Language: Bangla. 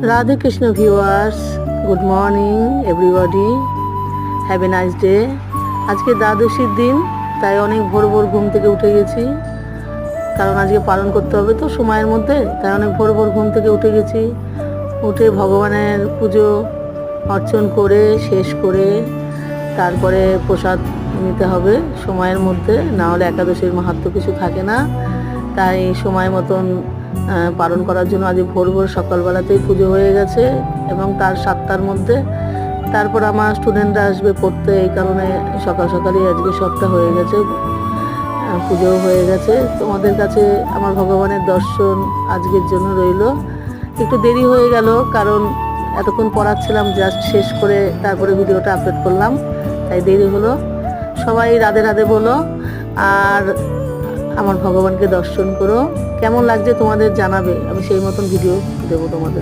Radhe Krishna viewers, good morning everybody, have a nice day. আজকে দ্বাদশীর দিন, তাই অনেক ভোর ভোর ঘুম থেকে উঠে গেছি, কারণ আজকে পালন করতে হবে তো সময়ের মধ্যে, তাই অনেক ভোর ভোর ঘুম থেকে উঠে গেছি। উঠে ভগবানের পুজো অর্চন করে শেষ করে তারপরে প্রসাদ নিতে হবে সময়ের মধ্যে, না হলে একাদশীর মাহাত্ম্য কিছু থাকে না। তাই সময় মতন পালন করার জন্য আজ ভোর ভোর সকালবেলাতেই পুজো হয়ে গেছে এবং তার 7টার মধ্যে তারপর আমার স্টুডেন্টরা আসবে পড়তে, এই কারণে সকাল সকালই আজকে সবটা হয়ে গেছে, পুজো হয়ে গেছে। তোমাদের কাছে আমার ভগবানের দর্শন আজকের জন্য রইল। একটু দেরি হয়ে গেল কারণ এতক্ষণ পড়াচ্ছিলাম, জাস্ট শেষ করে তারপরে ভিডিওটা আপলোড করলাম, তাই দেরি হলো। সবাই রাধে রাধে বলো আর আমার ভগবানকে দর্শন করো। কেমন লাগছে তোমাদের জানাবে, আমি সেই মতন ভিডিও দেবো তোমাদের।